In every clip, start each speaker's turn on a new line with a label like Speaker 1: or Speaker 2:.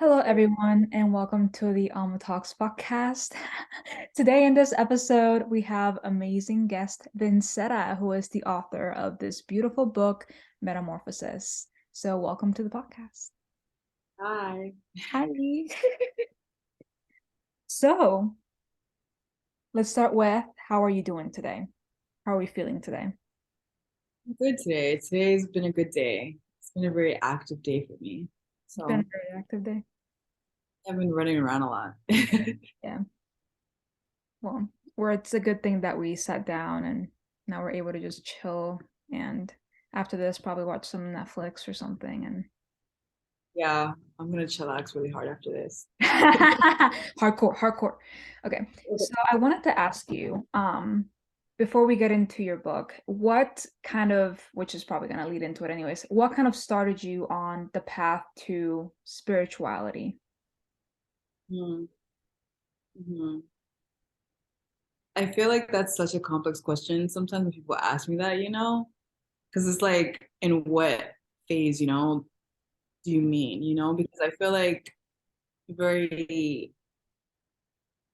Speaker 1: Hello, everyone, and welcome to the Alma Talks podcast. Today, in this episode, we have amazing guest Vincetta, who is the author of this beautiful book, Metamorphosis. So, welcome to the podcast.
Speaker 2: Hi.
Speaker 1: Hi. So, let's start with how are you doing today? How are we feeling today?
Speaker 2: I'm good today. Today's been a good day. It's been a very active day for me.
Speaker 1: It's been a
Speaker 2: So
Speaker 1: very active day.
Speaker 2: I've been running around a lot.
Speaker 1: Yeah. Well, where it's a good thing that we sat down and now we're able to just chill and after this probably watch some Netflix or something and
Speaker 2: Yeah, I'm gonna chillax really hard after this.
Speaker 1: hardcore, hardcore. Okay. So I wanted to ask you, before we get into your book, what kind of, which is probably going to lead into it anyways, what kind of started you on the path to spirituality?
Speaker 2: Hmm. Mhm. I feel like that's such a complex question. Sometimes when people ask me that, because it's like, in what phase, do you mean, Because I feel like very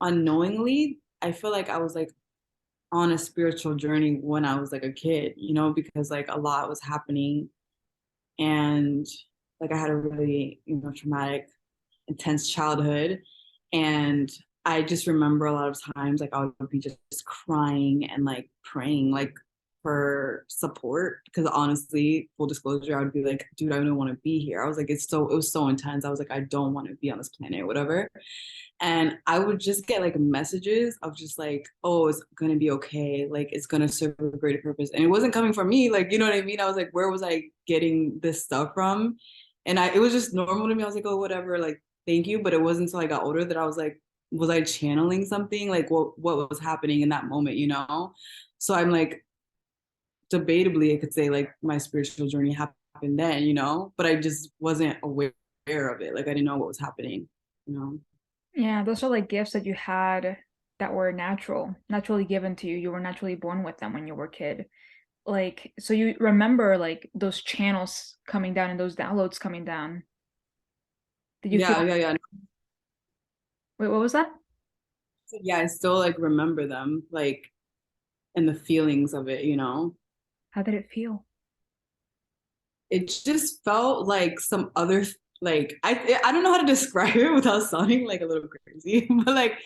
Speaker 2: unknowingly, I feel like I was like on a spiritual journey when I was like a kid, because like a lot was happening and like I had a really, traumatic, intense childhood. And I just remember a lot of times like I would be just crying and like praying like for support because honestly, full disclosure, I would be like, dude, I don't want to be here. I was like, it was so intense. I was like, I don't want to be on this planet, whatever. And I would just get like messages of just like, oh, it's gonna be okay. Like it's gonna serve a greater purpose. And it wasn't coming from me. Like, you know what I mean? I was like, where was I getting this stuff from? And it was just normal to me. I was like, oh, whatever, like, thank you. But it wasn't until I got older that I was like, was I channeling something? Like what was happening in that moment? So I'm like, debatably, I could say like my spiritual journey happened then, but I just wasn't aware of it. Like I didn't know what was happening.
Speaker 1: Yeah, those are like gifts that you had that were naturally given to you. You were naturally born with them when you were a kid. Like, so you remember like those channels coming down and those downloads coming down. Did you feel,
Speaker 2: Yeah, yeah, yeah.
Speaker 1: wait, what was that?
Speaker 2: Yeah, I still like remember them, like, and the feelings of it.
Speaker 1: How did it feel?
Speaker 2: It just felt like some other like I don't know how to describe it without sounding like a little crazy, but like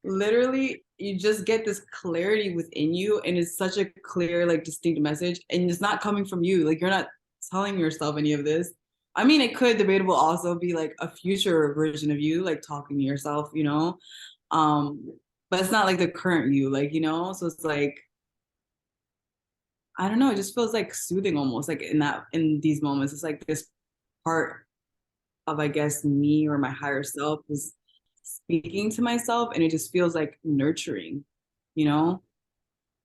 Speaker 2: literally you just get this clarity within you and it's such a clear, like distinct message, and it's not coming from you. Like you're not telling yourself any of this. I mean, it could debatable also be like a future version of you, like talking to yourself. Um, but it's not like the current you, like. So it's like I don't know, it just feels like soothing almost like in these moments. It's like this part of I guess me or my higher self is speaking to myself and it just feels like nurturing, you know,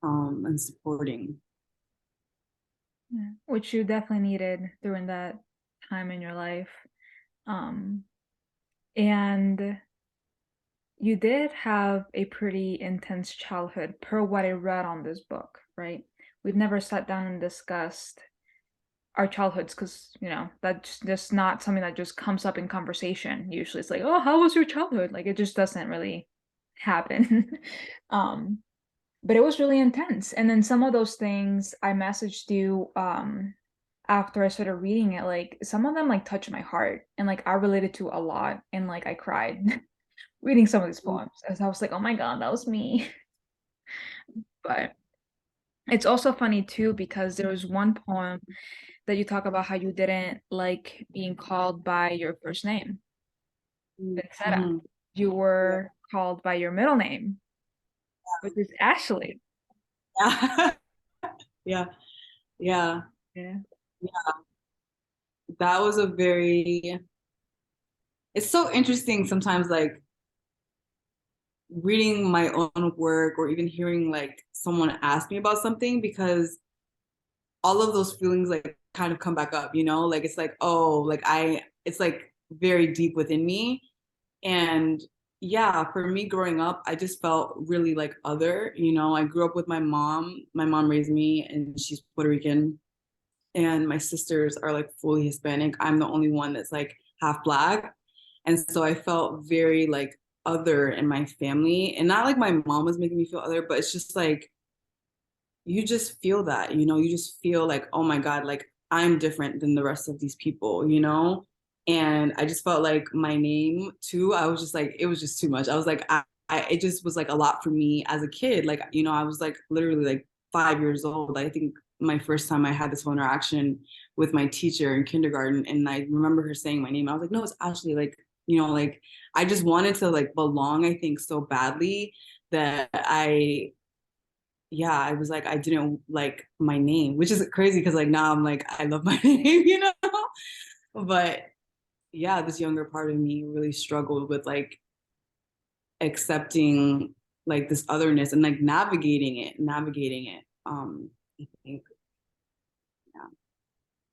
Speaker 2: and supporting.
Speaker 1: Yeah. Which you definitely needed during that time in your life. Um, and you did have a pretty intense childhood per what I read on this book, right? We've never sat down and discussed our childhoods because, that's just not something that just comes up in conversation. Usually it's like, oh, how was your childhood? Like it just doesn't really happen. um, but it was really intense. And then some of those things I messaged you after I started reading it, like some of them like touched my heart and like I related to a lot and like I cried reading some of these poems as I was like, oh my God, that was me. But it's also funny too because there was one poem that you talk about how you didn't like being called by your first name, Vincetta.
Speaker 2: Mm-hmm.
Speaker 1: You
Speaker 2: Yeah.
Speaker 1: were called by your middle name, which is Ashley.
Speaker 2: Yeah. Yeah. Yeah.
Speaker 1: Yeah.
Speaker 2: Yeah. That was a very, it's so interesting sometimes, like reading my own work or even hearing like someone ask me about something because all of those feelings like kind of come back up, like it's like, oh, like it's like very deep within me. And yeah, for me growing up, I just felt really like other. I grew up with my mom. My mom raised me and she's Puerto Rican. And my sisters are like fully Hispanic. I'm the only one that's like half black. And so I felt very like other in my family. And not like my mom was making me feel other, but it's just like you just feel that, you just feel like, oh my God, like I'm different than the rest of these people. And I just felt like my name too, I was just like, it was just too much. I was like, it just was like a lot for me as a kid. Like, I was like literally like 5 years old. I think my first time I had this whole interaction with my teacher in kindergarten. And I remember her saying my name. I was like, no, it's Ashley. Like, like I just wanted to like belong, I think, so badly that I was like, I didn't like my name, which is crazy because like now I'm like, I love my name. But yeah, this younger part of me really struggled with like accepting like this otherness and like navigating it. I think, yeah.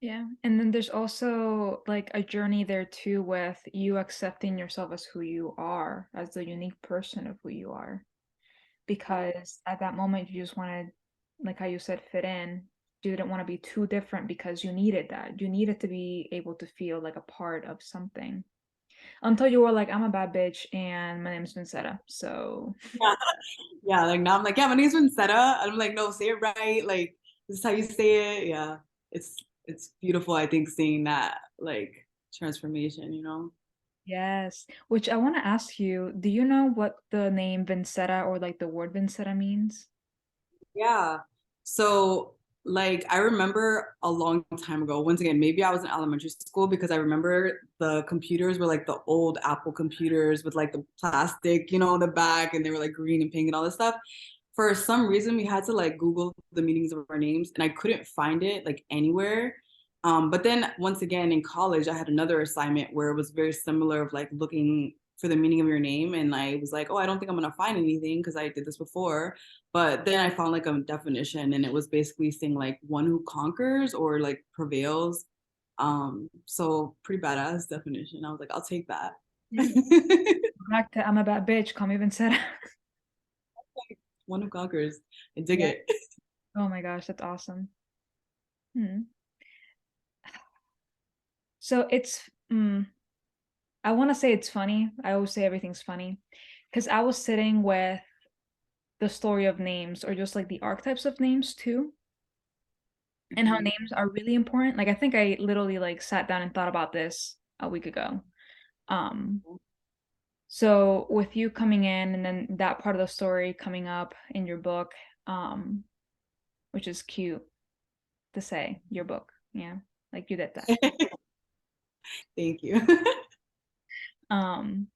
Speaker 1: Yeah. And then there's also like a journey there too with you accepting yourself as who you are, as the unique person of who you are. Because at that moment you just wanted, like how you said, fit in. You didn't want to be too different because you needed that. You needed to be able to feel like a part of something. Until you were like, I'm a bad bitch and my name's Vincetta. So
Speaker 2: Yeah, yeah, like now I'm like, yeah, my name's Vincetta. And I'm like, no, say it right. Like this is how you say it. Yeah. It's beautiful, I think, seeing that like transformation.
Speaker 1: yes. Which I want to ask you, do you know what the name Vincetta or like the word Vincetta means?
Speaker 2: Yeah. So, like, I remember a long time ago, once again, maybe I was in elementary school because I remember the computers were like the old Apple computers with like the plastic, in the back, and they were like green and pink and all this stuff. For some reason, we had to like Google the meanings of our names, and I couldn't find it like anywhere. But then once again in college, I had another assignment where it was very similar of like looking for the meaning of your name. And I was like, oh, I don't think I'm gonna find anything because I did this before. But then I found like a definition and it was basically saying like one who conquers or like prevails. So pretty badass definition. I was like, I'll take that.
Speaker 1: Yeah. Back to I'm a bad bitch, call me Vincetta.
Speaker 2: One who conquers. I dig
Speaker 1: Yeah.
Speaker 2: it.
Speaker 1: Oh my gosh, that's awesome. Hmm. So I want to say it's funny. I always say everything's funny because I was sitting with the story of names or just like the archetypes of names too, and how
Speaker 2: Mhm.
Speaker 1: names are really important. Like I think I literally like sat down and thought about this a week ago. Um, so with you coming in and then that part of the story coming up in your book, um, which is cute to say, your book. Yeah, like you did that.
Speaker 2: Thank you.
Speaker 1: Um,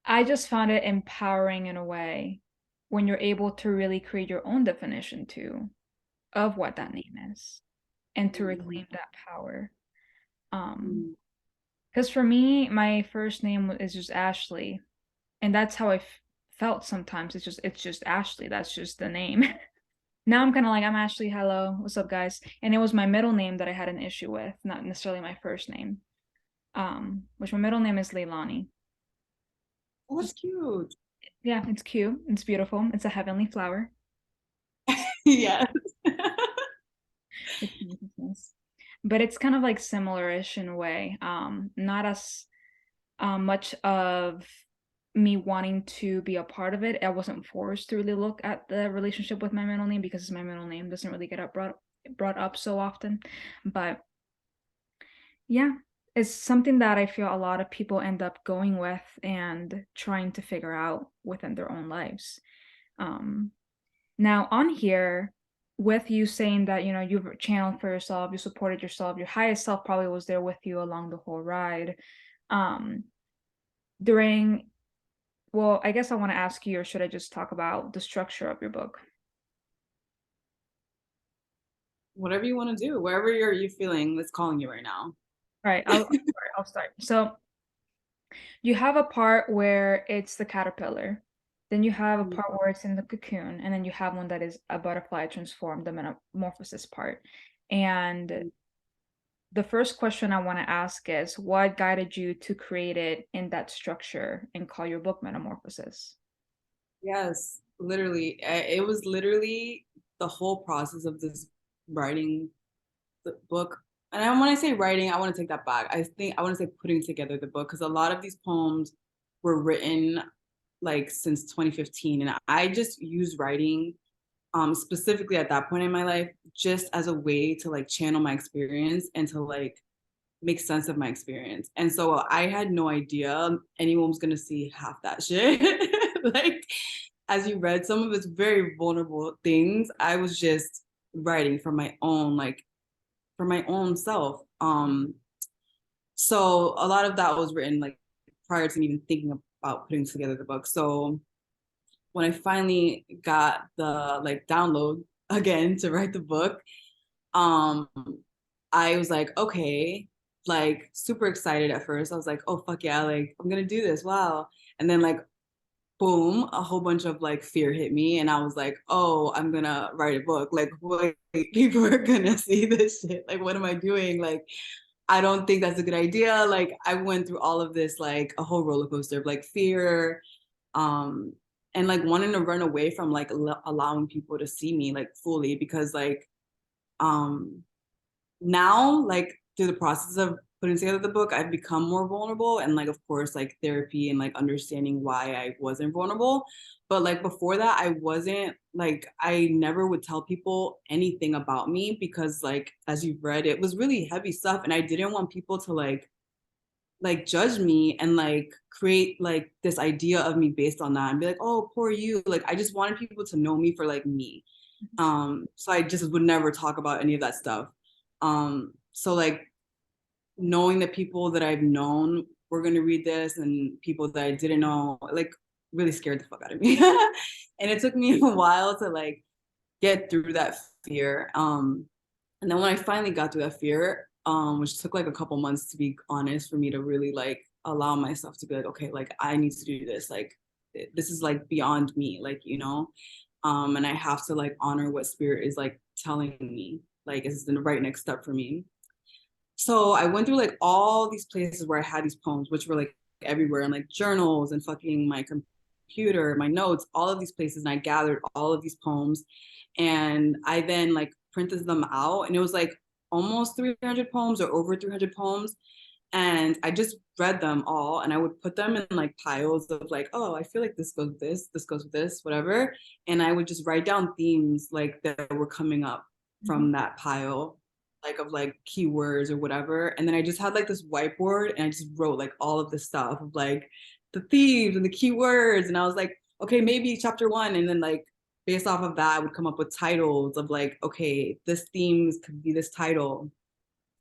Speaker 1: I just found it empowering in a way when you're able to really create your own definition too of what that name is and to reclaim that power. Um, because for me, my first name is just Ashley, and that's how I felt sometimes. It's just Ashley. That's just the name. Now I'm kind of like I'm Ashley. Hello, what's up, guys? And it was my middle name that I had an issue with, not necessarily my first name. Which my middle name is Leilani.
Speaker 2: Oh, that's cute.
Speaker 1: Yeah, it's cute. It's beautiful. It's a heavenly flower.
Speaker 2: Yes.
Speaker 1: It's nice. But it's kind of like similar-ish in a way. Not as much of me wanting to be a part of it. I wasn't forced to really look at the relationship with my middle name because my middle name doesn't really get brought up so often. But yeah, it's something that I feel a lot of people end up going with and trying to figure out within their own lives. Um, Now, on here, with you saying that, you've channeled for yourself, you supported yourself, your highest self probably was there with you along the whole ride. Um, during, well, I guess I want to ask you, or should I just talk about the structure of your book?
Speaker 2: Whatever you want to do, wherever you feeling that's calling you right now.
Speaker 1: All right, I'll start. So you have a part where it's the caterpillar, then you have a
Speaker 2: Mhm.
Speaker 1: part where it's in the cocoon, and then you have one that is a butterfly transformed, the metamorphosis part. And the first question I want to ask is what guided you to create it in that structure and call your book Metamorphosis?
Speaker 2: Yes, literally. It was literally the whole process of this writing the book. and when I say writing, I want to take that back. I think I want to say putting together the book, because a lot of these poems were written like since 2015, and I just use writing specifically at that point in my life just as a way to like channel my experience and to like make sense of my experience. And so I had no idea anyone was gonna see half that shit. Like, as you read, some of it's very vulnerable things. I was just writing from my own, like, for my own self. So a lot of that was written like prior to me even thinking about putting together the book. So when I finally got the like download again to write the book, um, I was like, okay, like super excited at first. I was like, oh fuck yeah, like I'm gonna do this. Wow. And then like boom, a whole bunch of like fear hit me, and I was like, oh, I'm gonna write a book. Like, what, people are gonna see this shit. Like, what am I doing? Like, I don't think that's a good idea. Like, I went through all of this, like a whole roller coaster of like fear, um, and like wanting to run away from like allowing people to see me like fully, because like um now, like through the process of putting together the book, I've become more vulnerable, and like of course like therapy and like understanding why I wasn't vulnerable. But like before that, I wasn't, like I never would tell people anything about me, because like as you've read, it was really heavy stuff, and I didn't want people to like judge me and like create like this idea of me based on that and be like, oh, poor you. Like I just wanted people to know me for like me. So I just would never talk about any of that stuff. So like knowing that people that I've known were going to read this and people that I didn't know, like really scared the fuck out of me. And it took me a while to like get through that fear. And then when I finally got through that fear, which took like a couple months to be honest, for me to really like allow myself to be like, okay, like I need to do this. Like this is like beyond me, like, you know, and I have to like honor what spirit is like telling me, like is the right next step for me. So I went through like all these places where I had these poems, which were like everywhere, and like journals and fucking my computer, my notes, all of these places. And I gathered all of these poems, and I then like printed them out. And it was like almost 300 poems or over 300 poems. And I just read them all, and I would put them in like piles of like, oh, I feel like this goes with this goes with this, whatever. And I would just write down themes like that were coming up
Speaker 1: Mhm.
Speaker 2: from that pile, like of like keywords or whatever. And then I just had like this whiteboard, and I just wrote like all of this stuff of like the themes and the keywords. And I was like, okay, maybe chapter one. And then like based off of that, I would come up with titles of like, okay, this themes could be this title.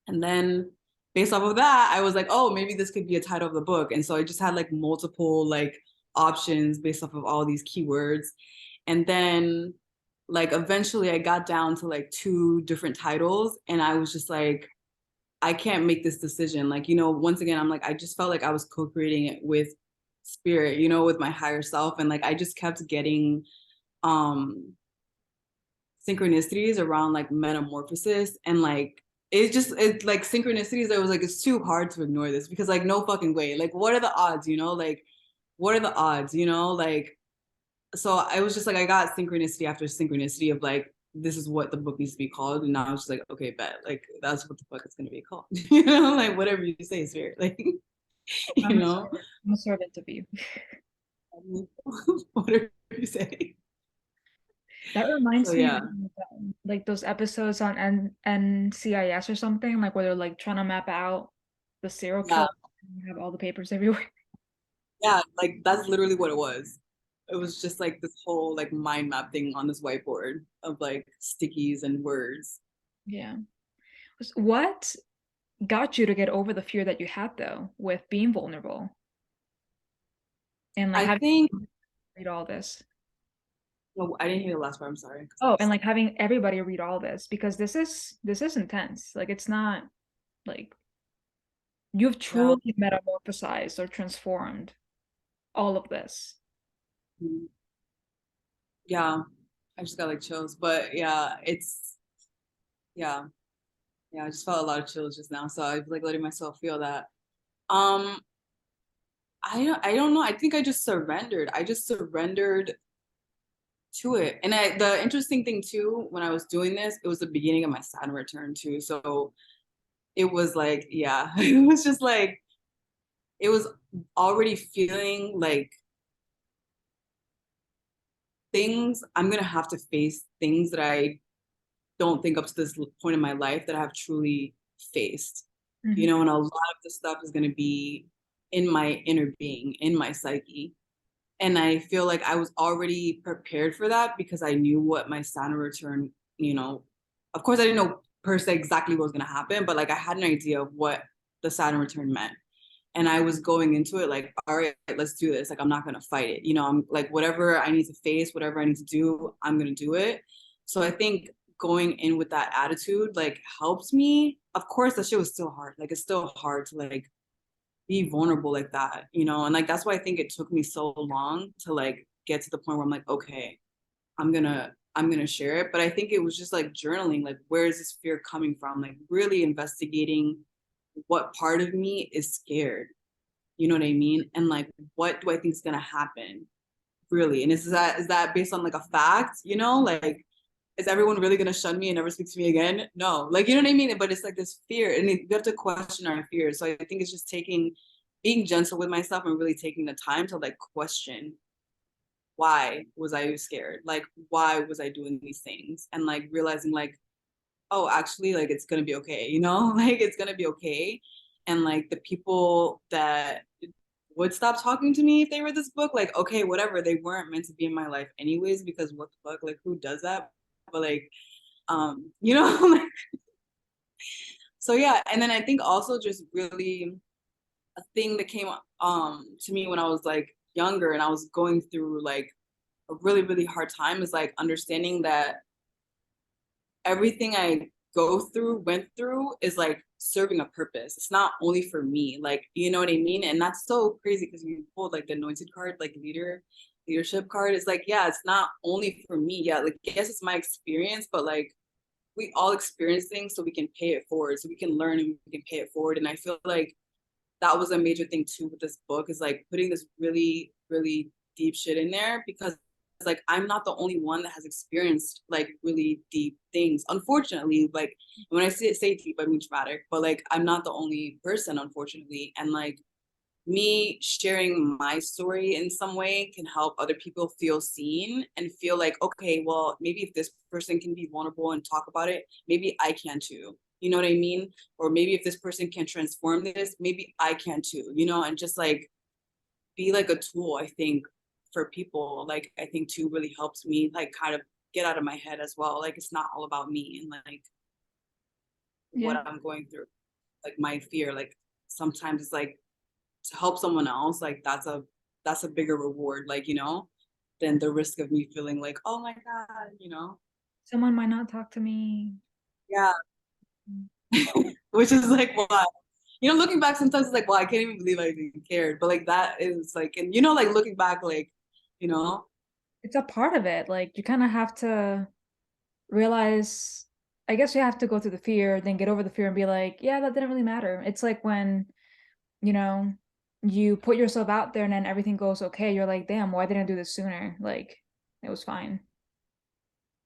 Speaker 2: And then based off of that, I was like, oh, maybe this could be a title of the book. And so I just had like multiple like options based off of all these keywords. And then like eventually I got down to like two different titles, and I was just like, I can't make this decision. Like, you know, once again, I'm like, I just felt like I was co-creating it with spirit, you know, with my higher self. And like I just kept getting um synchronicities around like metamorphosis, and like it's like synchronicities that was like it's too hard to ignore this, because like no fucking way, like what are the odds, you know, like what are the odds, you know, like. So I was just like, I got synchronicity after synchronicity of like, this is what the book needs to be called, and I was just like, okay, bet, like that's what the fuck it's gonna be called. You know, like whatever you say, spirit, like you know.
Speaker 1: I'm a servant of you.
Speaker 2: Whatever you say.
Speaker 1: That
Speaker 2: So
Speaker 1: reminds me
Speaker 2: yeah.
Speaker 1: of like those episodes on NCIS or something, like where they're like trying to map out the serial
Speaker 2: Yeah.
Speaker 1: killer and have all the papers everywhere.
Speaker 2: Yeah, like that's literally what it was. It was just like this whole like mind map thing on this whiteboard of like stickies and words.
Speaker 1: Yeah. What got you to get over the fear that you had though with being vulnerable and like
Speaker 2: I
Speaker 1: having
Speaker 2: think,
Speaker 1: to read all this?
Speaker 2: no, I didn't hear the last part. I'm sorry.
Speaker 1: Oh, and like having everybody read all this because this is intense. Like it's not like you've
Speaker 2: Yeah.
Speaker 1: truly metamorphosized or transformed all of this.
Speaker 2: Mhm. Yeah. I just got like chills. But yeah, yeah. Yeah, I just felt a lot of chills just now. So I was like letting myself feel that. Um, I don't know. I think I just surrendered. I just surrendered to it. And the interesting thing too, when I was doing this, it was the beginning of my Saturn return too. So it was like, yeah, it was just like, it was already feeling like things, I'm gonna have to face things that I don't think up to this point in my life that I have truly faced. You
Speaker 1: Mhm.
Speaker 2: know, and a lot of the stuff is gonna be in my inner being, in my psyche. And I feel like I was already prepared for that because I knew what my Saturn return, you know, of course I didn't know per se exactly what was gonna happen, but like I had an idea of what the Saturn return meant. And I was going into it like, all right, let's do this. Like, I'm not gonna fight it. You know, I'm like, whatever I need to face, whatever I need to do, I'm gonna do it. So I think going in with that attitude like helps me. Of course, that shit was still hard. Like, it's still hard to like be vulnerable like that, you know? And like, that's why I think it took me so long to like get to the point where I'm like, okay, I'm gonna share it. But I think it was just like journaling, like, where is this fear coming from? Like, really investigating what part of me is scared, you know what I mean? And like, what do I think is gonna happen? Really? And is that based on like a fact? You know, like, is everyone really gonna shun me and never speak to me again? No, like, you know what I mean? But it's like this fear, and we have to question our fears. So I think it's just being gentle with myself and really taking the time to like question, why was I scared? Like, why was I doing these things? And like realizing like, oh, actually, like, it's gonna be okay, you know? Like, it's gonna be okay. And like the people that would stop talking to me if they read this book, like, okay, whatever, they weren't meant to be in my life anyways, because what the fuck, like, who does that? But like, you know, like, so yeah. And then I think also just really a thing that came to me when I was like younger and I was going through like a really, really hard time is like understanding that everything I went through is like serving a purpose. It's not only for me, like, you know what I mean? And that's so crazy because you pulled like the anointed card, like leadership card. It's like, yeah, it's not only for me. Yeah, like, yes, it's my experience, but like we all experience things so we can pay it forward, so we can learn and we can pay it forward. And I feel like that was a major thing too with this book is like putting this really, really deep shit in there because like I'm not the only one that has experienced like really deep things. Unfortunately, like when I say deep, I mean traumatic, but like I'm not the only person, unfortunately. And like me sharing my story in some way can help other people feel seen and feel like, okay, well, maybe if this person can be vulnerable and talk about it, maybe I can too. You know what I mean? Or maybe if this person can transform this, maybe I can too, you know, and just like be like a tool, I think, for people. Like, I think too really helps me like kind of get out of my head as well. Like, it's not all about me and like what
Speaker 1: Yeah.
Speaker 2: I'm going through, like my fear. Like, sometimes it's like, to help someone else, like that's a bigger reward, like, you know, than the risk of me feeling like, oh my God, you know.
Speaker 1: Someone might not talk to me.
Speaker 2: Yeah.
Speaker 1: Mm.
Speaker 2: Which is like, wow. You know, looking back sometimes it's like, well, I can't even believe I even cared. But like that is like, and you know, like looking back, like, you know.
Speaker 1: It's a part of it. Like you kind of have to realize, I guess you have to go through the fear, then get over the fear and be like, yeah, that didn't really matter. It's like when, you know, you put yourself out there and then everything goes okay. You're like, damn, why didn't I do this sooner? Like it was fine.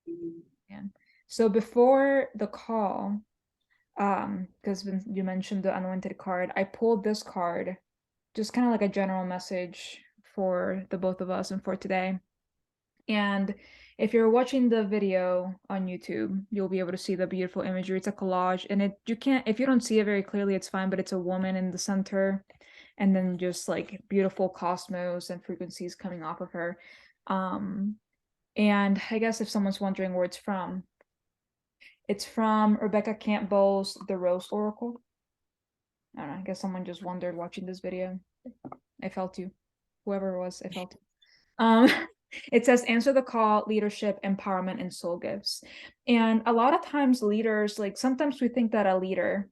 Speaker 2: Mhm.
Speaker 1: Yeah. So before the call, because you mentioned the anointed card, I pulled this card, just kind of like a general message for the both of us and for today. And if you're watching the video on YouTube, you'll be able to see the beautiful imagery. It's a collage, and it you can't if you don't see it very clearly, it's fine, but it's a woman in the center, and then just like beautiful cosmos and frequencies coming off of her. Um, and I guess if someone's wondering where it's from Rebecca Campbell's The Rose Oracle. I don't know, I guess someone just wondered watching this video. I felt you. Whoever it was, I felt you. Um, it says answer the call, leadership, empowerment, and soul gifts. And a lot of times leaders, like sometimes we think that a leader,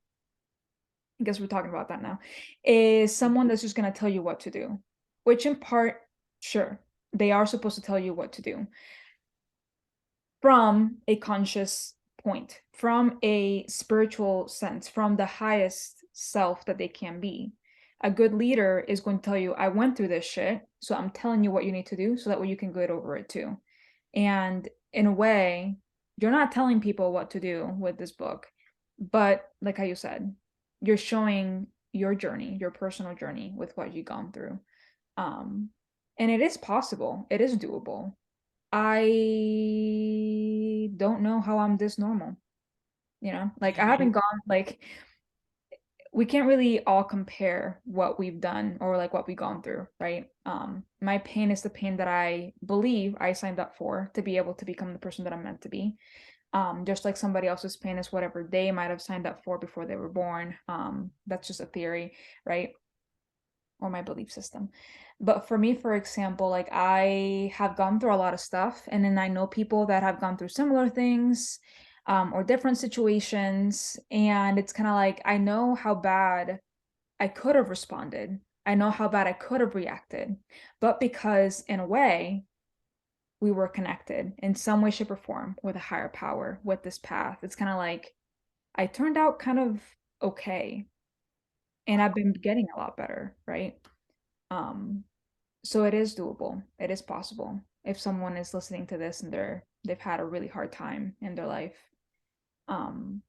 Speaker 1: I guess we're talking about that now, is someone that's just going to tell you what to do, which in part, sure, they are supposed to tell you what to do from a conscious point, from a spiritual sense, from the highest self that they can be. A good leader is going to tell you, I went through this shit, so I'm telling you what you need to do so that way you can get over it too. And in a way, you're not telling people what to do with this book, but like how you said, you're showing your journey, your personal journey with what you've gone through. Um, and it is possible. It is doable. I don't know how I'm this normal, you know? Like I haven't gone like we can't really all compare what we've done or like what we've gone through, right? My pain is the pain that I believe I signed up for to be able to become the person that I'm meant to be. Just like somebody else's pain is whatever they might have signed up for before they were born. That's just a theory, right? Or my belief system. But for me, for example, like I have gone through a lot of stuff, and then I know people that have gone through similar things, or different situations, and it's kind of like I know how bad I could have responded. I know how bad I could have reacted, but because in a way we were connected in some way, shape, or form with a higher power, with this path, it's kind of like I turned out kind of okay, and I've been getting a lot better, right? Um, So it is doable. It is possible. If someone is listening to this and they've had a really hard time in their life, um,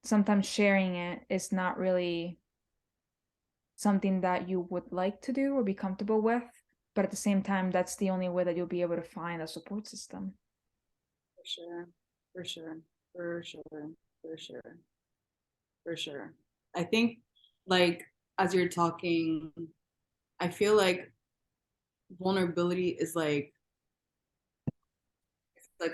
Speaker 1: sometimes sharing it is not really something that you would like to do or be comfortable with, but at the same time, that's the only way that you'll be able to find a support system.
Speaker 2: For sure. For sure. For sure. For sure. For sure. I think like as you're talking, I feel like vulnerability is like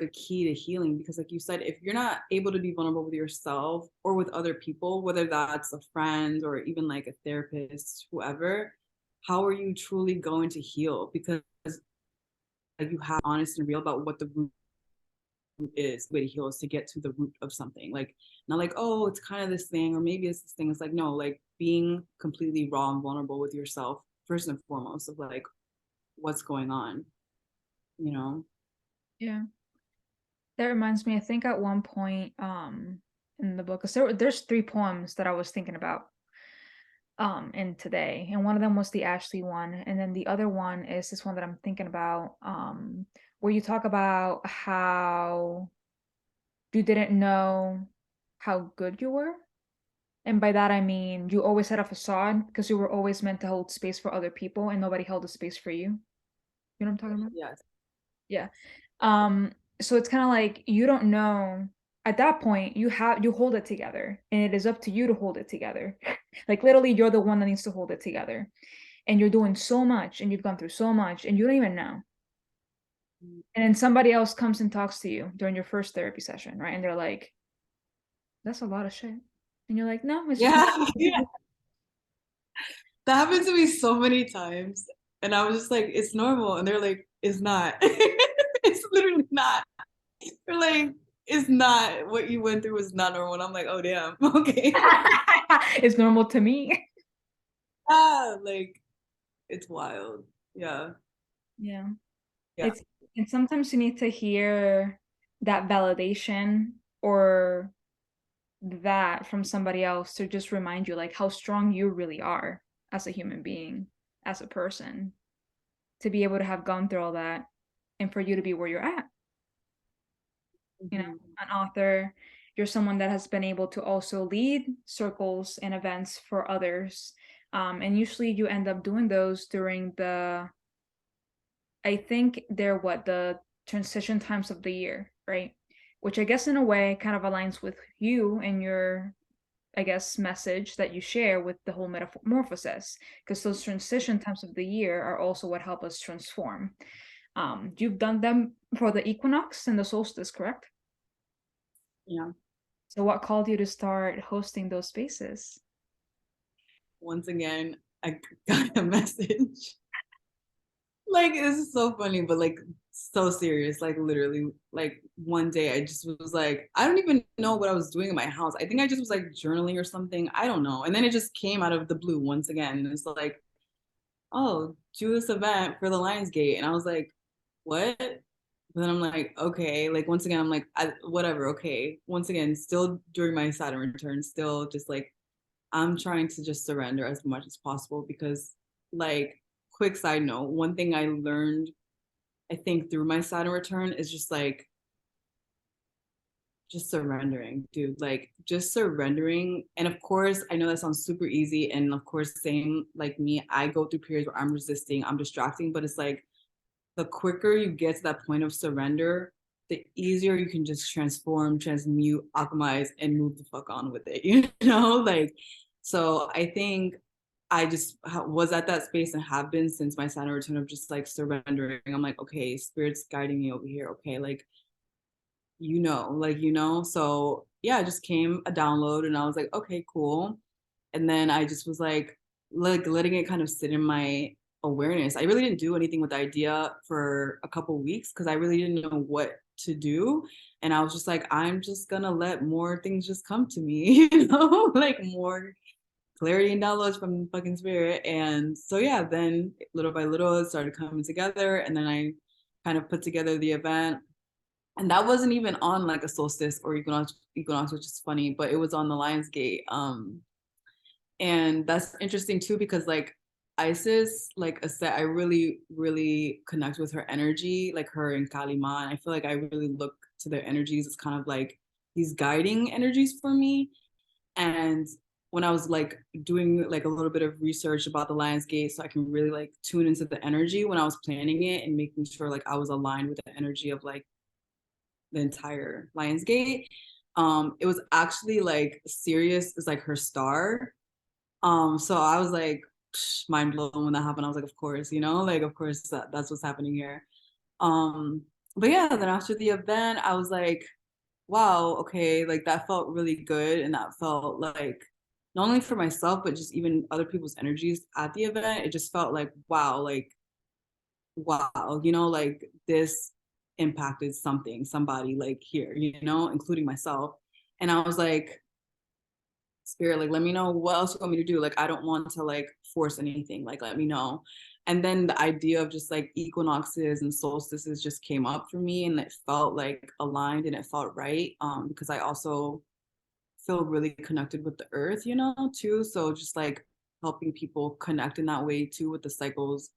Speaker 2: a key to healing because like you said, if you're not able to be vulnerable with yourself or with other people, whether that's a friend or even like a therapist, whoever, how are you truly going to heal? Because like you have honest and real about what the root is. The way to heal is to get to the root of something, like not like, oh, it's kind of this thing or maybe it's this thing. It's like, no, like being completely raw and vulnerable with yourself first and foremost, of like what's going on, you know.
Speaker 1: Yeah. That reminds me, I think at one point, in the book, 'cause there's three poems that I was thinking about in today, and one of them was the Ashley one, and then the other one is this one that I'm thinking about, where you talk about how you didn't know how good you were. And by that I mean you always had a facade because you were always meant to hold space for other people and nobody held a space for you. You know what I'm talking about?
Speaker 2: Yes.
Speaker 1: Yeah. So it's kind of like you don't know at that point you hold it together and it is up to you to hold it together. Like literally you're the one that needs to hold it together. And you're doing so much and you've gone through so much and you don't even know. And then somebody else comes and talks to you during your first therapy session, right? And they're like, that's a lot of shit. And you're like, no, it's just
Speaker 2: Yeah. Yeah. That happened to me so many times. And I was just like, it's normal. And they're like, it's not. It's literally not. They're like, it's not. What you went through was not normal. And I'm like, oh, damn. Okay.
Speaker 1: it's normal to me.
Speaker 2: Ah, like, it's wild. Yeah.
Speaker 1: Yeah.
Speaker 2: Yeah.
Speaker 1: It's and sometimes you need to hear that validation or that from somebody else to just remind you like how strong you really are as a human being, as a person, to be able to have gone through all that and for you to be where you're at. You know,
Speaker 2: Mhm.
Speaker 1: an author, you're someone that has been able to also lead circles and events for others. And usually you end up doing those during I think they're the transition times of the year, right? Which I guess in a way kind of aligns with you and your, I guess, message that you share with the whole metamorphosis, because those transition times of the year are also what help us transform. You've done them for the equinox and the solstice, correct?
Speaker 2: Yeah.
Speaker 1: So what called you to start hosting those spaces?
Speaker 2: Once again, I got a message. Like, this is so funny, but like so serious. Like, literally, like one day I just was like, I don't even know what I was doing in my house. I think I just was like journaling or something. I don't know. And then it just came out of the blue once again. And it's like, oh, do this event for the Lionsgate. And I was like, what? But then I'm like, okay. Like, once again, I'm like, whatever, okay. Once again, still during my Saturn return, still just like, I'm trying to just surrender as much as possible because, like, quick side note, one thing I learned, I think, through my Saturn return is just like, just surrendering, dude. Like just surrendering. And of course, I know that sounds super easy. And of course, same like me, I go through periods where I'm resisting, I'm distracting, but it's like the quicker you get to that point of surrender, the easier you can just transform, transmute, alchemize, and move the fuck on with it. You know, like so I think I just was at that space and have been since my Saturn return of just like surrendering. I'm like, okay, spirit's guiding me over here. Okay, like so yeah, it just came a download and I was like, okay, cool. And then I just was like letting it kind of sit in my awareness. I really didn't do anything with the idea for a couple of weeks because I really didn't know what to do. And I was just like, I'm just gonna let more things just come to me, like more clarity and downloads from fucking spirit. And so yeah, then little by little it started coming together. And then I kind of put together the event, and that wasn't even on like a solstice or equinox, which is funny, but it was on the Lionsgate. And that's interesting too because like Isis, like a set, I really, really connect with her energy, like her and Kalima. And I feel like I really look to their energies as kind of like these guiding energies for me. And when I was like doing like a little bit of research about the Lionsgate, so I can really like tune into the energy when I was planning it and making sure like I was aligned with the energy of like the entire Lionsgate. It was actually like Sirius is like her star. So I was like mind blown when that happened. I was like, of course, like of course that's what's happening here. But yeah, then after the event, I was like, wow, okay, like that felt really good, and that felt like not only for myself, but just even other people's energies at the event. It just felt like wow, like this impacted somebody like here, including myself. And I was like, spirit, like let me know what else you want me to do. Like I don't want to like force anything. Like let me know. And then the idea of just like equinoxes and solstices just came up for me, and it felt like aligned and it felt right. Because I also feel really connected with the earth, too. So just like helping people connect in that way too with the cycles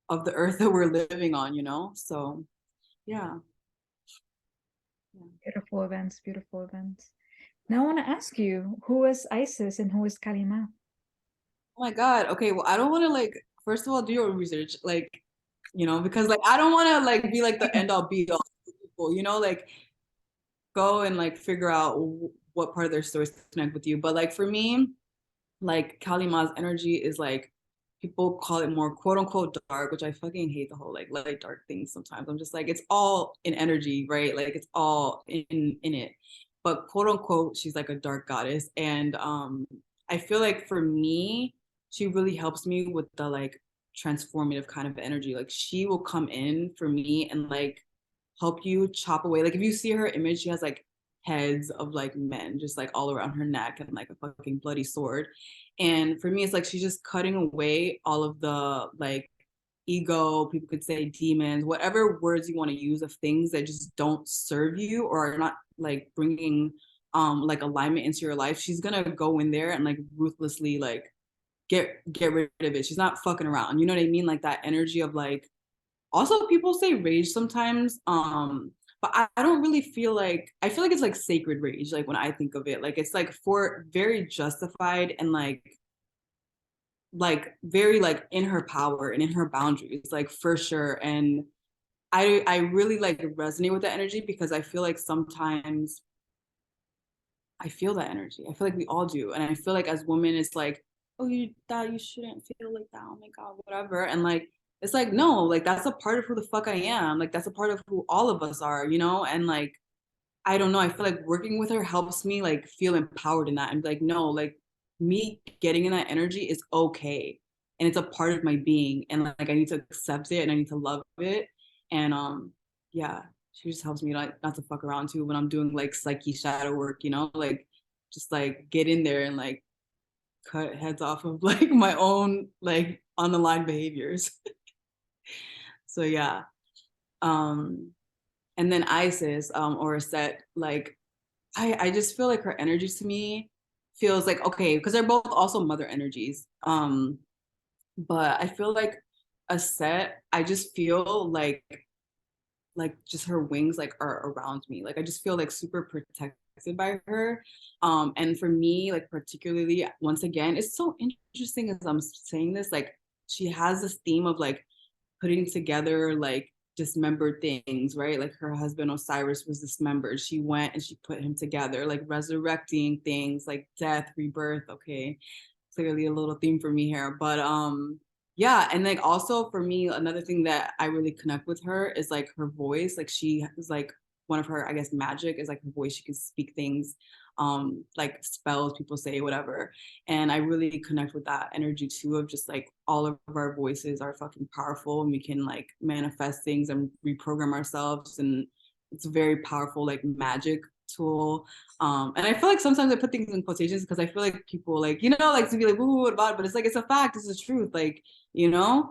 Speaker 2: of the earth that we're living on, So yeah. Yeah.
Speaker 1: Beautiful events, beautiful events. Now I want to ask you, who is Isis and who is Kalima?
Speaker 2: Oh my God. Okay. Well, I don't want to like, first of all, do your research, like, because like I don't want to like be like the end all be all people, like go and like figure out what part of their stories connect with you. But like for me, like Kalima's energy is like people call it more quote unquote dark, which I fucking hate the whole like light dark thing sometimes. I'm just like it's all in energy, right? Like it's all in it. But quote unquote, she's like a dark goddess. And I feel like for me, she really helps me with the like transformative kind of energy. Like she will come in for me and like help you chop away. Like if you see her image, she has like heads of like men just like all around her neck and like a fucking bloody sword. And for me, it's like she's just cutting away all of the like ego, people could say demons, whatever words you want to use of things that just don't serve you or are not like bringing like alignment into your life. She's gonna go in there and like ruthlessly like get rid of it. She's not fucking around. You know what I mean? Like that energy of like also people say rage sometimes. But I don't really feel like I feel like it's like sacred rage, like when I think of it. Like it's like for very justified and like very like in her power and in her boundaries, like for sure. And I really like resonate with that energy because I feel like sometimes I feel that energy. I feel like we all do. And I feel like as women, it's like, oh, you thought you shouldn't feel like that. Oh my God, whatever. And like, it's like, no, like that's a part of who the fuck I am. Like that's a part of who all of us are, And like, I don't know. I feel like working with her helps me like feel empowered in that and be like, no, like me getting in that energy is okay. And it's a part of my being. And like I need to accept it and I need to love it. And yeah, she just helps me like not to fuck around too when I'm doing like psyche shadow work, like just like get in there and like cut heads off of like my own like on the line behaviors. So yeah. Um and then Isis or Set, like I just feel like her energy to me feels like okay, because they're both also mother energies. But I feel like a Set, I just feel like just her wings like are around me. Like I just feel like super protected by her. And for me, like particularly, once again, it's so interesting as I'm saying this, like she has this theme of like putting together like dismembered things, right? Like her husband Osiris was dismembered. She went and she put him together, like resurrecting things like death, rebirth. Okay, clearly a little theme for me here. But yeah, and like also for me, another thing that I really connect with her is like her voice. Like she is like one of her, I guess, magic is like her voice. She can speak things, like spells, people say, whatever. And I really connect with that energy too, of just like all of our voices are fucking powerful and we can like manifest things and reprogram ourselves. And it's a very powerful like magic tool. And I feel like sometimes I put things in quotations because I feel like people like, like to be like, woo, what about it? But it's like, it's a fact, it's the truth. Like, you know?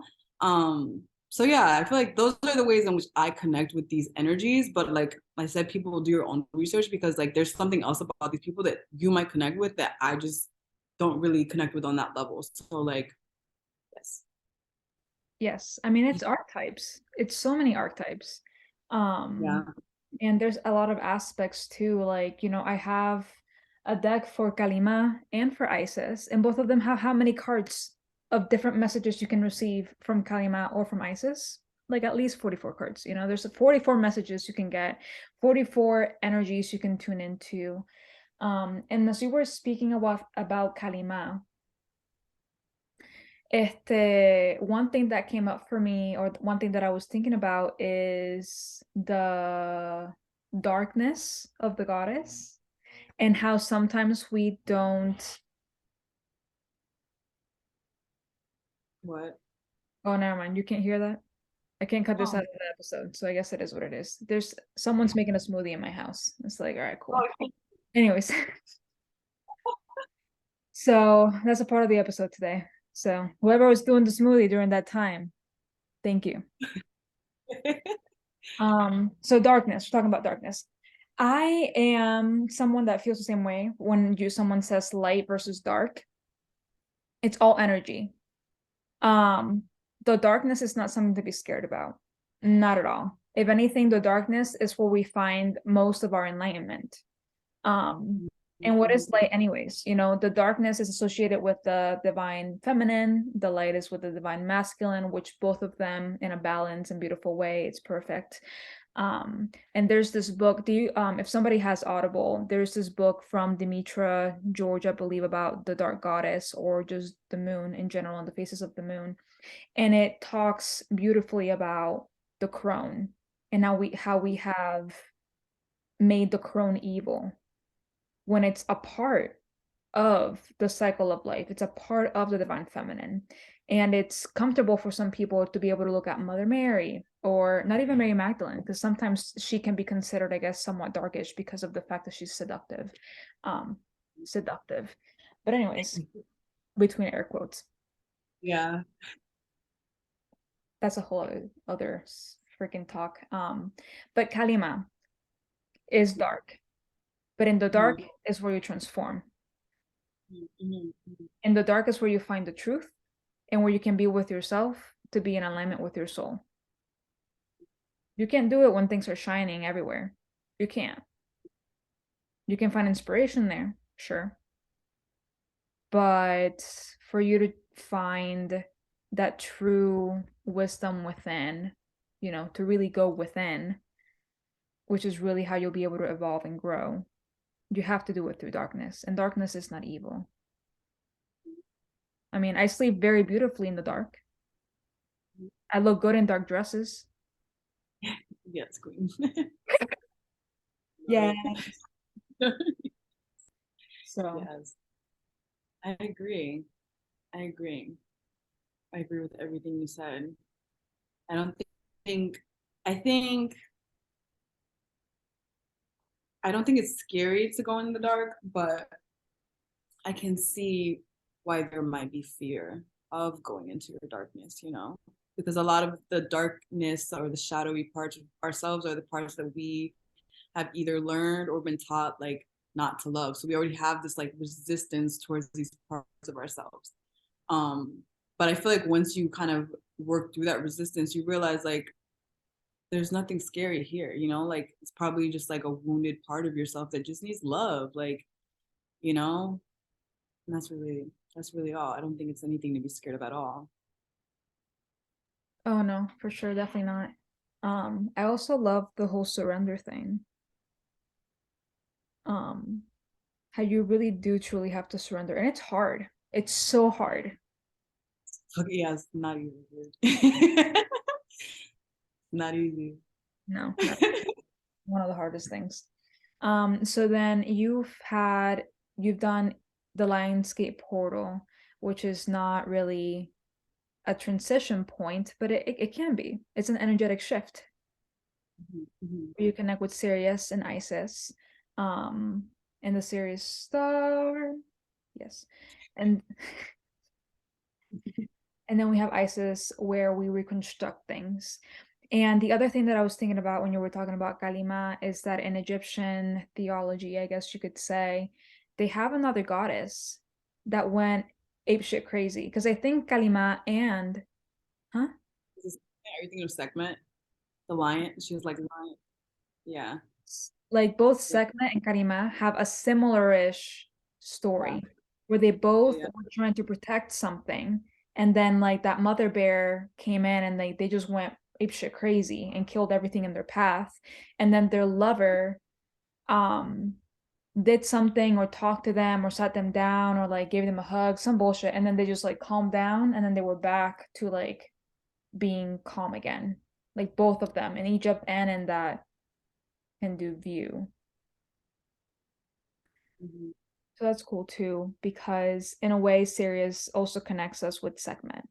Speaker 2: So yeah, I feel like those are the ways in which I connect with these energies. But like I said, people will do your own research because like there's something else about these people that you might connect with that I just don't really connect with on that level. So like, yes.
Speaker 1: Yes, I mean it's archetypes. It's so many archetypes.
Speaker 2: Yeah.
Speaker 1: And there's a lot of aspects too. Like, I have a deck for Kalima and for Isis, and both of them have how many cards of different messages you can receive from Kalima or from Isis? Like at least 44 cards. There's 44 messages you can get, 44 energies you can tune into. And as you were speaking about Kalima, one thing that came up for me, or one thing that I was thinking about, is the darkness of the goddess and how sometimes we don't.
Speaker 2: What?
Speaker 1: Oh, never mind. You can't hear that. I can't cut this
Speaker 2: Oh.
Speaker 1: out of the episode, so I guess it is what it is. There's someone's making a smoothie in my house. It's like, all right, cool.
Speaker 2: Okay.
Speaker 1: Anyways, so that's a part of the episode today. So whoever was doing the smoothie during that time, thank you. So darkness, we're talking about darkness. I am someone that feels the same way when someone says light versus dark. It's all energy. Um, the darkness is not something to be scared about. Not at all. If anything, the darkness is where we find most of our enlightenment. Um, and what is light anyways? The darkness is associated with the divine feminine, the light is with the divine masculine, which both of them in a balanced and beautiful way, it's perfect. And there's this book, if somebody has Audible, there's this book from Demetra George, I believe, about the dark goddess or just the moon in general and the phases of the moon. And it talks beautifully about the crone and how we have made the crone evil when it's a part of the cycle of life. It's a part of the divine feminine. And it's comfortable for some people to be able to look at Mother Mary or not even Mary Magdalene, because sometimes she can be considered, I guess, somewhat darkish because of the fact that she's seductive. Um, seductive. But anyways, between air quotes.
Speaker 2: Yeah.
Speaker 1: That's a whole other freaking talk. But Kalima is dark. But in the dark is where you transform. In the dark is where you find the truth and where you can be with yourself to be in alignment with your soul. You can't do it when things are shining everywhere. You can't. You can find inspiration there, sure. But for you to find that true wisdom within, to really go within, which is really how you'll be able to evolve and grow, you have to do it through darkness. And darkness is not evil. I mean, I sleep very beautifully in the dark. I look good in dark dresses.
Speaker 2: Yes, queen.
Speaker 1: Yeah. So
Speaker 2: Yes, I agree. I agree. I agree with everything you said. I don't think, I think, I don't think it's scary to go in the dark, but I can see why there might be fear of going into your darkness, because a lot of the darkness or the shadowy parts of ourselves are the parts that we have either learned or been taught like not to love. So we already have this like resistance towards these parts of ourselves. Um, but I feel like once you kind of work through that resistance, you realize like there's nothing scary here, you know, like it's probably just like a wounded part of yourself that just needs love, like, you know, and that's really all. I don't think it's anything to be scared of at all.
Speaker 1: Oh no, for sure, definitely not. I also love the whole surrender thing. Um, how you really do truly have to surrender, and it's hard. It's so hard.
Speaker 2: Okay, yeah, it's not easy. Not easy.
Speaker 1: No, that's one of the hardest things. So then you've done the Lionscape portal, which is not really a transition point, but it can be. It's an energetic shift.
Speaker 2: Mhm, mhm.
Speaker 1: You connect with Sirius and Isis, um, in the Sirius star. Yes, and and then we have Isis where we reconstruct things. And the other thing that I was thinking about when you were talking about Kalima is that in Egyptian theology, I guess you could say, they have another goddess that went apeshit crazy. Because I think Kalima and, huh?
Speaker 2: This is everything of segment. The lion, she was like lion. Yeah.
Speaker 1: Like both
Speaker 2: Yeah.
Speaker 1: Sekhmet and Karima have a similar-ish
Speaker 2: Yeah.
Speaker 1: story where they both
Speaker 2: Yeah.
Speaker 1: were trying to protect something, and then like that mother bear came in and they just went apeshit crazy and killed everything in their path. And then their lover um did something or talked to them or sat them down or like gave them a hug, some bullshit, and then they just like calmed down and then they were back to like being calm again. Like both of them in Egypt and in that Hindu view.
Speaker 2: Mhm,
Speaker 1: So that's cool too, because in a way, Sirius also connects us with Sekhmet.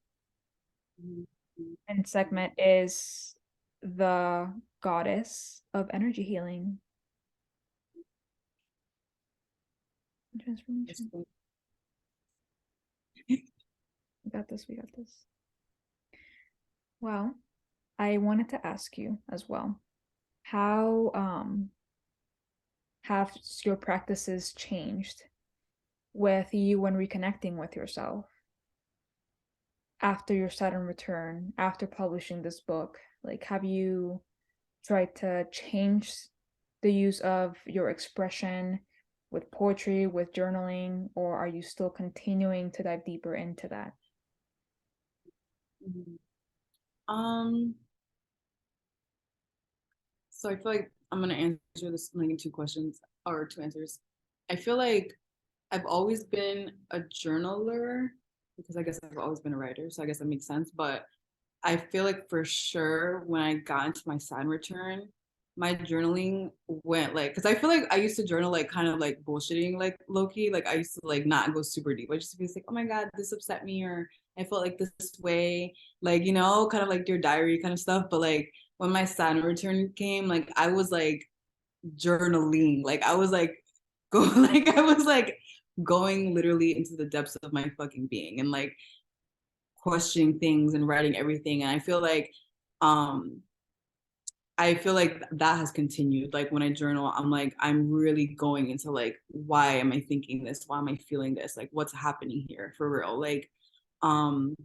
Speaker 2: mhm, mhm,
Speaker 1: And
Speaker 2: mhm.
Speaker 1: Sekhmet is the goddess of energy healing and
Speaker 2: That's
Speaker 1: transformation.
Speaker 2: cool.
Speaker 1: We got this, we got this. Well, I wanted to ask you as well, how have your practices changed with you when reconnecting with yourself after your Saturn return, after publishing this book? Like, have you try to change the use of your expression with poetry, with journaling, or are you still continuing to dive deeper into that?
Speaker 2: Mhm. Um, so I feel like I'm gonna answer this like in two questions or two answers. I feel like I've always been a journaler because I guess I've always been a writer, so I guess that makes sense. But I feel like for sure when I got into my Saturn return, my journaling went like, because I feel like I used to journal like kind of like bullshitting, like low key. Like I used to like not go super deep. I just be like, oh my God, this upset me, or I felt like this way, like, you know, kind of like your diary kind of stuff. But like when my Saturn return came, like I was like journaling, like I was like, go, like I was like going literally into the depths of my fucking being and like questioning things and writing everything. And um I feel like that has continued. Like when I journal, I'm like, I'm really going into like, why am I thinking this? Why am I feeling this? Like what's happening here for real? Like, um,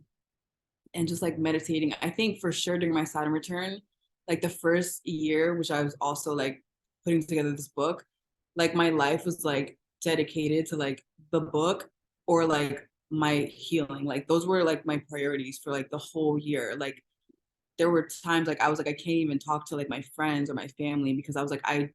Speaker 2: and just like meditating. I think for sure during my Saturn return, like the first year, which I was also like putting together this book, like my life was like dedicated to like the book or like my healing. Like those were like my priorities for like the whole year. Like there were times like I was like I can't even talk to like my friends or my family because I was like I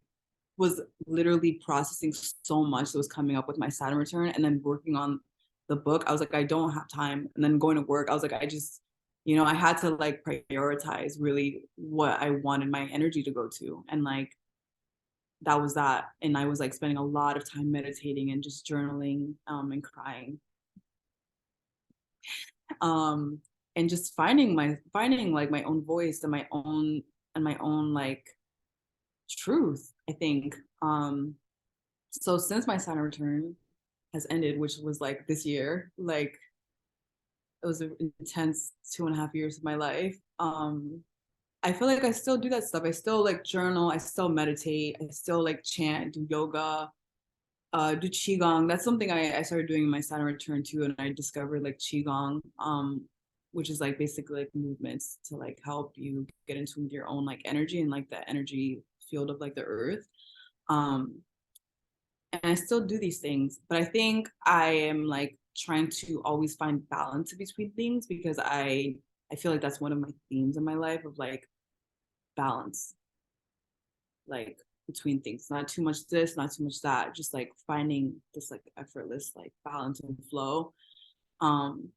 Speaker 2: was literally processing so much that was coming up with my Saturn return and then working on the book. I was like I don't have time, and then going to work. I was like I just, you know, I had to like prioritize really what I wanted my energy to go to, and like that was that. And I was like spending a lot of time meditating and just journaling and crying, um and just finding like my own voice and my own like truth, I think. So since my Saturn return has ended, which was like this year, like it was an intense 2.5 years of my life. I feel like I still do that stuff. I still like journal, I still meditate, I still like chant, do yoga, do qigong. That's something I started doing in my Saturn return too, and I discovered like qigong. which is like basically like movements to like help you get in tune with your own like energy and like the energy field of like the earth. Um, and I still do these things, but I think I am like trying to always find balance between things because I feel like that's one of my themes in my life of like balance, like between things, not too much this, not too much that, just like finding this like effortless like balance and flow. Um,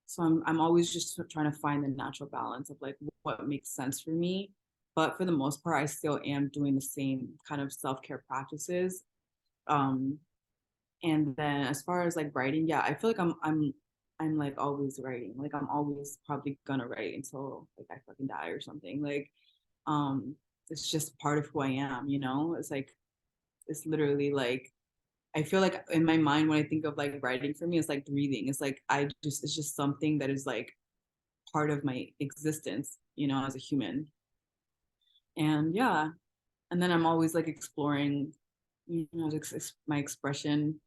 Speaker 2: so I'm always just trying to find the natural balance of like what makes sense for me. But for the most part, I still am doing the same kind of self-care practices. Um, and then as far as like writing, yeah, I feel like I'm like always writing. Like I'm always probably gonna write until like I fucking die or something. Like um it's just part of who I am, you know? It's like it's literally like I feel like in my mind when I think of like writing for me, it's like breathing. It's like it's just something that is like part of my existence, you know, as a human. And yeah, and then I'm always like exploring, you know, my expression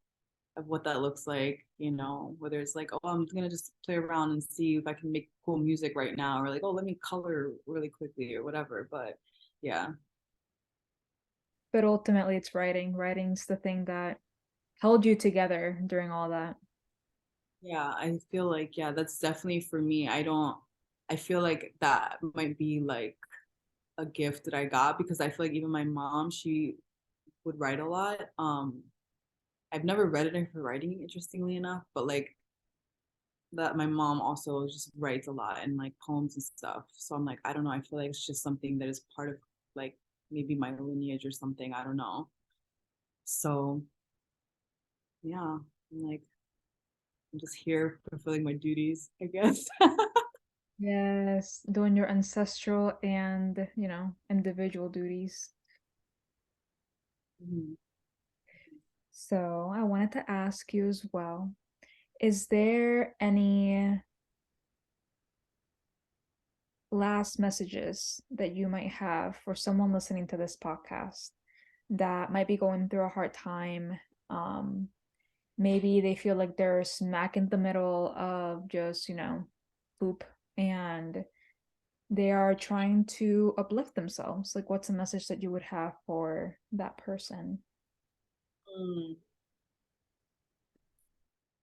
Speaker 2: of what that looks like, you know, whether it's like, oh, I'm gonna just play around and see if I can make cool music right now, or like, oh, let me color really quickly or whatever. But yeah,
Speaker 1: But ultimately, it's writing. Writing's the thing that held you together during all that.
Speaker 2: yeah, I feel like, yeah, that's definitely for me. I feel like that might be like a gift that I got because I feel like even my mom, she would write a lot. I've never read it in her writing, interestingly enough, but like that my mom also just writes a lot and like poems and stuff. So I'm like, I don't know. I feel like it's just something that is part of like maybe my lineage or something. I don't know. So yeah, I'm like, I'm just here fulfilling my duties, I guess.
Speaker 1: Yes, doing your ancestral and, individual duties.
Speaker 2: Mhm.
Speaker 1: So I wanted to ask you as well, is there any last messages that you might have for someone listening to this podcast that might be going through a hard time? Um, Maybe they feel like they're smack in the middle of just, poop, and they are trying to uplift themselves. Like, what's a message that you would have for that person?
Speaker 2: Mm,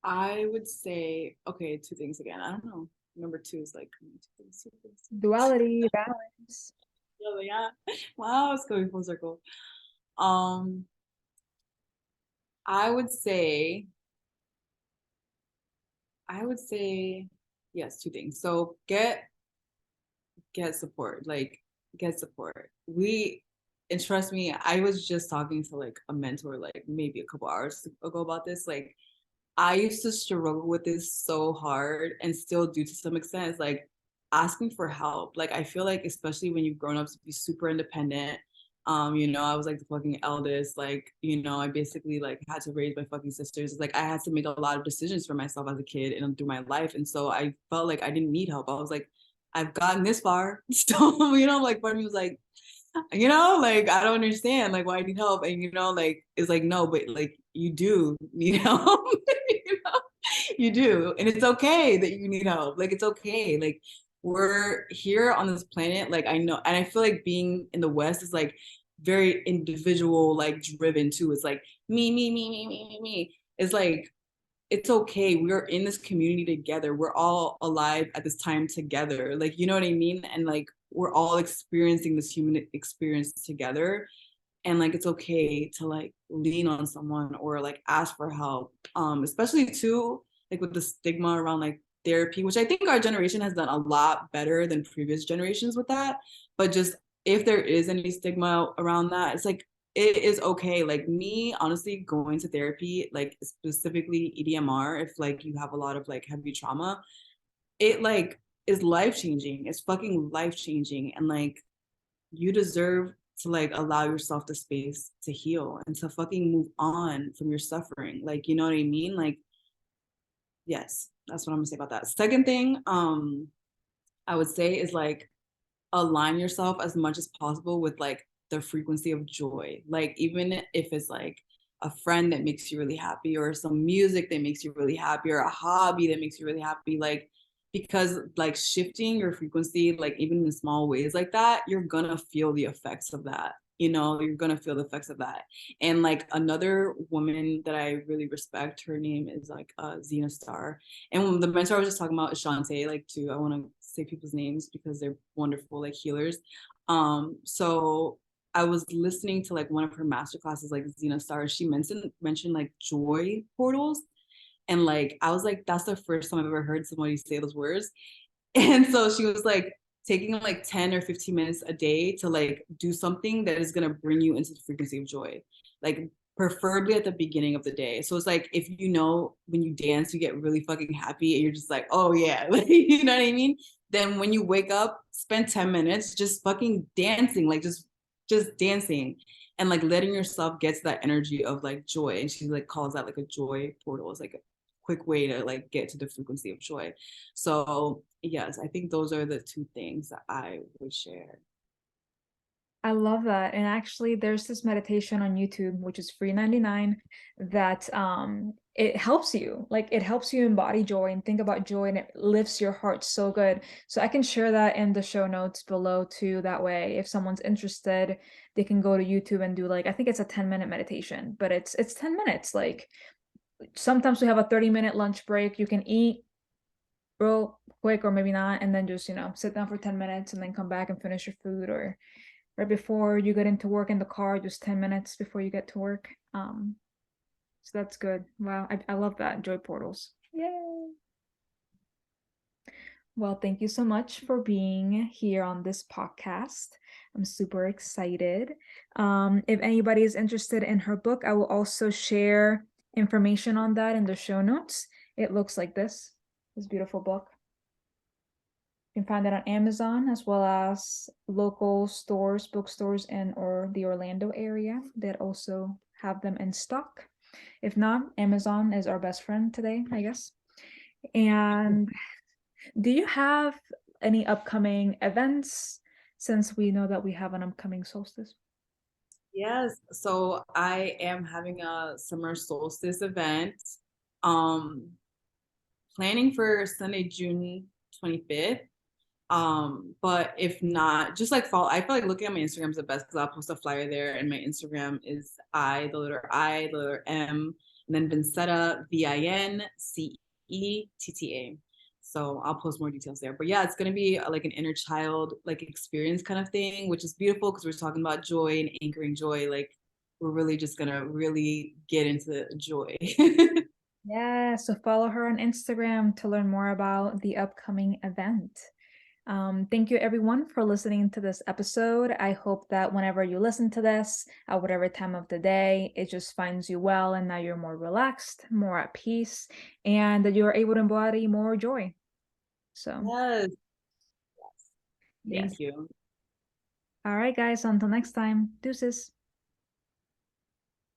Speaker 2: I would say, okay, two things again. I don't know. Number two is like two things, two things, two things.
Speaker 1: Duality, balance.
Speaker 2: Yeah, yeah. Wow, it's going full circle. Um, I would say I would say yes, two things. So get support, like get support. And trust me, I was just talking to like a mentor like maybe a couple hours ago about this. Like I used to struggle with this so hard and still do to some extent. It's like asking for help. Like I feel like especially when you've grown up to be super independent. You know, I was like the fucking eldest. Like, you know, I basically like had to raise my fucking sisters. Like I had to make a lot of decisions for myself as a kid and through my life. And so I felt like I didn't need help. I was like, I've gotten this far. So, you know, like part of me was like, you know, like I don't understand like why I need help. And you know, like it's like no, but like you do need help. You know, you do. And it's okay that you need help. Like it's okay. Like we're here on this planet. Like I know, and I feel like being in the West is like very individual, like driven too. It's like me. It's like it's okay. We're in this community together. We're all alive at this time together. Like, you know what I mean? And like, we're all experiencing this human experience together. And like, it's okay to like lean on someone or like ask for help. Especially too, like with the stigma around like therapy, which I think our generation has done a lot better than previous generations with that. But just if there is any stigma around that, it's like it is okay. Like me, honestly, going to therapy, like specifically EDMR, if like you have a lot of like heavy trauma, it like is life changing. It's fucking life changing. And like you deserve to like allow yourself the space to heal and to fucking move on from your suffering. Like, you know what I mean? Like, yes, that's what I'm gonna say about that. Second thing, I would say is like align yourself as much as possible with like the frequency of joy. Like even if it's like a friend that makes you really happy or some music that makes you really happy or a hobby that makes you really happy, like because like shifting your frequency, like even in small ways like that, you're gonna feel the effects of that. You're gonna feel the effects of that. And like another woman that I really respect, her name is like Zena Star. And the mentor I was just talking about is Shantae, like too. I want to say people's names because they're wonderful, like healers. So I was listening to like one of her master classes, like Zena Star. She mentioned like joy portals, and like I was like, that's the first time I've ever heard somebody say those words. And so she was like taking like 10 or 15 minutes a day to like do something that is gonna bring you into the frequency of joy. Like preferably at the beginning of the day. So it's like if when you dance, you get really fucking happy and you're just like, oh yeah, like, you know what I mean? Then when you wake up, spend 10 minutes just fucking dancing, like just dancing and like letting yourself get to that energy of like joy. And she like calls that like a joy portal. It's like a quick way to like get to the frequency of joy. So yes, I think those are the two things that I would share.
Speaker 1: I love that. And actually there's this meditation on YouTube, which is free 99, that it helps you. Like it helps you embody joy and think about joy, and it lifts your heart so good. So I can share that in the show notes below too. That way, if someone's interested, they can go to YouTube and do like, I think it's a 10-minute meditation, but it's 10 minutes. Like sometimes we have a 30-minute lunch break. You can eat real quick or maybe not, and then just, sit down for 10 minutes and then come back and finish your food, or right before you get into work in the car, just 10 minutes before you get to work. So that's good. Wow, I love that. Joy portals. Yay. Well, thank you so much for being here on this podcast. I'm super excited. If anybody is interested in her book, I will also share information on that in the show notes. It looks like this beautiful book. You can find it on Amazon as well as local stores, bookstores in or the Orlando area that also have them in stock. If not, Amazon is our best friend today, I guess. And do you have any upcoming events, since we know that we have an upcoming solstice?
Speaker 2: Yes, so I am having a summer solstice event. Um, Planning for Sunday, June 25th. But if not, just like follow. I feel like looking at my Instagram is the best because I'll post a flyer there, and my Instagram is I, the letter M, and then Vincetta, Vincetta. So I'll post more details there. But yeah, it's gonna be like an inner child like experience kind of thing, which is beautiful because we're talking about joy and anchoring joy. Like we're really just gonna really get into joy.
Speaker 1: Yeah, so follow her on Instagram to learn more about the upcoming event. Thank you everyone for listening to this episode. I hope that whenever you listen to this, at whatever time of the day, it just finds you well, and that you're more relaxed, more at peace, and that you're able to embody more joy. So,
Speaker 2: Yes,
Speaker 1: yes.
Speaker 2: thank you.
Speaker 1: All right, guys, until next time, deuces.